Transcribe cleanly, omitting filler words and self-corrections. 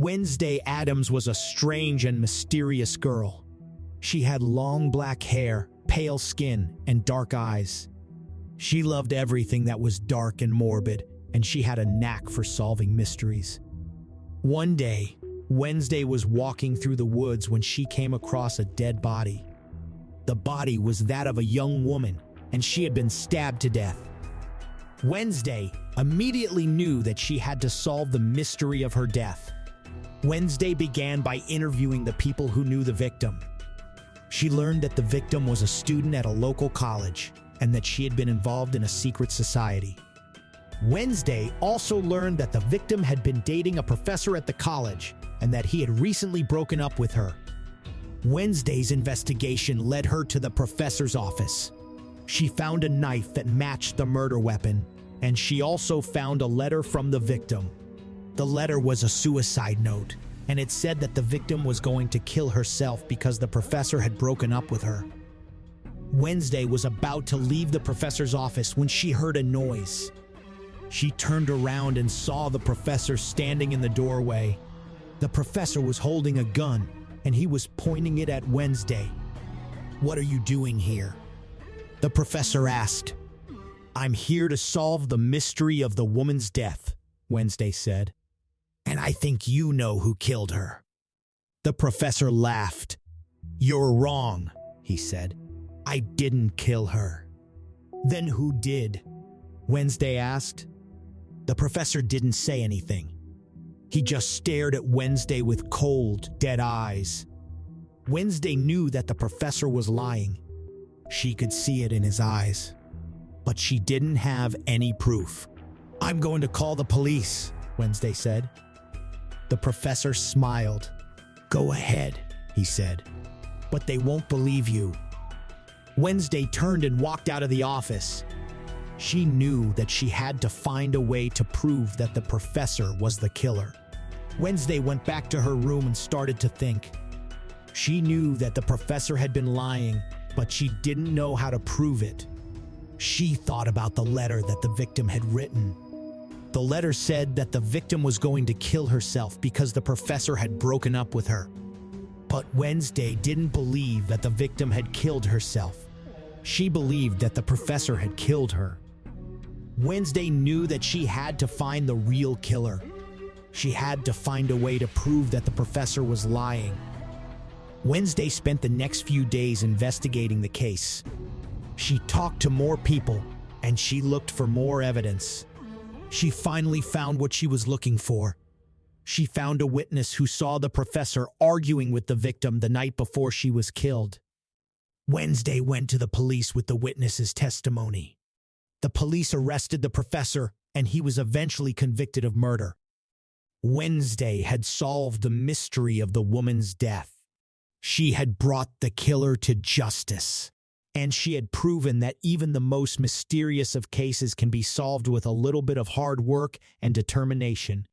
Wednesday Addams was a strange and mysterious girl. She had long black hair, pale skin, and dark eyes. She loved everything that was dark and morbid, and she had a knack for solving mysteries. One day, Wednesday was walking through the woods when she came across a dead body. The body was that of a young woman, and she had been stabbed to death. Wednesday immediately knew that she had to solve the mystery of her death. Wednesday began by interviewing the people who knew the victim. She learned that the victim was a student at a local college and that she had been involved in a secret society. Wednesday also learned that the victim had been dating a professor at the college and that he had recently broken up with her. Wednesday's investigation led her to the professor's office. She found a knife that matched the murder weapon, and she also found a letter from the victim. The letter was a suicide note, and it said that the victim was going to kill herself because the professor had broken up with her. Wednesday was about to leave the professor's office when she heard a noise. She turned around and saw the professor standing in the doorway. The professor was holding a gun, and he was pointing it at Wednesday. "What are you doing here?" the professor asked. "I'm here to solve the mystery of the woman's death," Wednesday said. "And I think you know who killed her." The professor laughed. "You're wrong," he said. "I didn't kill her." "Then who did?" Wednesday asked. The professor didn't say anything. He just stared at Wednesday with cold, dead eyes. Wednesday knew that the professor was lying. She could see it in his eyes. But she didn't have any proof. "I'm going to call the police," Wednesday said. The professor smiled. "Go ahead," he said. "But they won't believe you." Wednesday turned and walked out of the office. She knew that she had to find a way to prove that the professor was the killer. Wednesday went back to her room and started to think. She knew that the professor had been lying, but she didn't know how to prove it. She thought about the letter that the victim had written. The letter said that the victim was going to kill herself because the professor had broken up with her. But Wednesday didn't believe that the victim had killed herself. She believed that the professor had killed her. Wednesday knew that she had to find the real killer. She had to find a way to prove that the professor was lying. Wednesday spent the next few days investigating the case. She talked to more people, and she looked for more evidence. She finally found what she was looking for. She found a witness who saw the professor arguing with the victim the night before she was killed. Wednesday went to the police with the witness's testimony. The police arrested the professor, and he was eventually convicted of murder. Wednesday had solved the mystery of the woman's death. She had brought the killer to justice. And she had proven that even the most mysterious of cases can be solved with a little bit of hard work and determination.